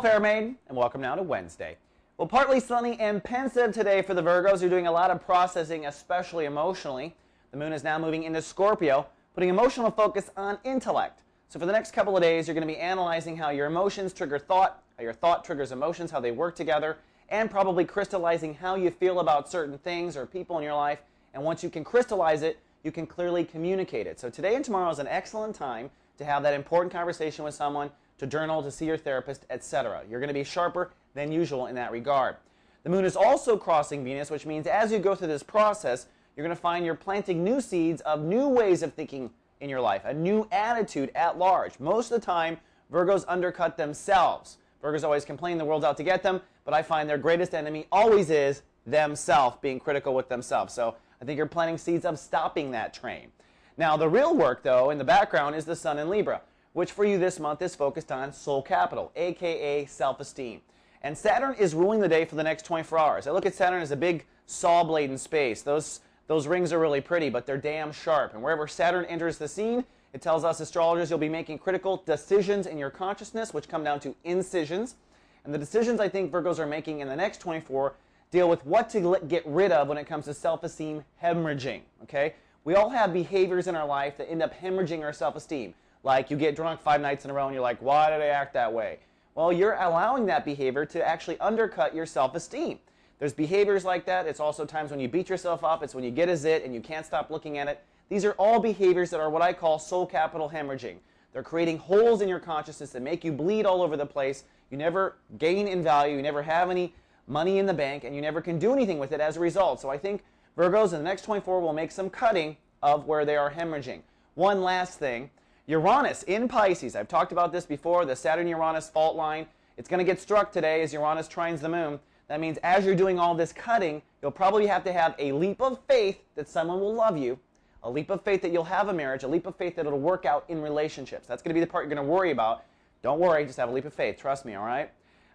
Fair Maiden, and welcome now to Wednesday. Well, partly sunny and pensive today for the Virgos. You're doing a lot of processing, especially emotionally. The moon is now moving into Scorpio, putting emotional focus on intellect. So for the next couple of days, you're going to be analyzing how your emotions trigger thought, how your thought triggers emotions, how they work together, and probably crystallizing how you feel about certain things or people in your life. And once you can crystallize it, you can clearly communicate it. So today and tomorrow is an excellent time to have that important conversation with someone, to journal, to see your therapist, etc. You're going to be sharper than usual in that regard. The moon is also crossing Venus, which means as you go through this process, you're going to find you're planting new seeds of new ways of thinking in your life, a new attitude at large. Most of the time, Virgos undercut themselves. Virgos always complain the world's out to get them, but I find their greatest enemy always is themselves, being critical with themselves. So I think you're planting seeds of stopping that train. Now, the real work, though, in the background is the Sun in Libra, which for you this month is focused on soul capital, aka self-esteem. And Saturn is ruling the day for the next 24 hours. I look at Saturn as a big saw blade in space. Those rings are really pretty, but they're damn sharp. And wherever Saturn enters the scene, it tells us astrologers you'll be making critical decisions in your consciousness, which come down to incisions. And the decisions I think Virgos are making in the next 24 deal with what to get rid of when it comes to self-esteem hemorrhaging. Okay? We all have behaviors in our life that end up hemorrhaging our self-esteem. Like you get drunk 5 nights in a row and you're like, why did I act that way? Well, you're allowing that behavior to actually undercut your self-esteem. There's behaviors like that. It's also times when you beat yourself up. It's when you get a zit and you can't stop looking at it. These are all behaviors that are what I call soul capital hemorrhaging. They're creating holes in your consciousness that make you bleed all over the place. You never gain in value. You never have any money in the bank, and you never can do anything with it as a result. So I think Virgos in the next 24 will make some cutting of where they are hemorrhaging. One last thing. Uranus in Pisces. I've talked about this before, the Saturn-Uranus fault line. It's going to get struck today as Uranus trines the moon. That means as you're doing all this cutting, you'll probably have to have a leap of faith that someone will love you, a leap of faith that you'll have a marriage, a leap of faith that it'll work out in relationships. That's going to be the part you're going to worry about. Don't worry, just have a leap of faith. Trust me, all right?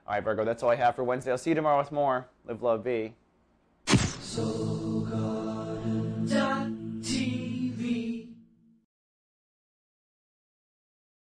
All right, Virgo, that's all I have for Wednesday. I'll see you tomorrow with more. Live, love, be.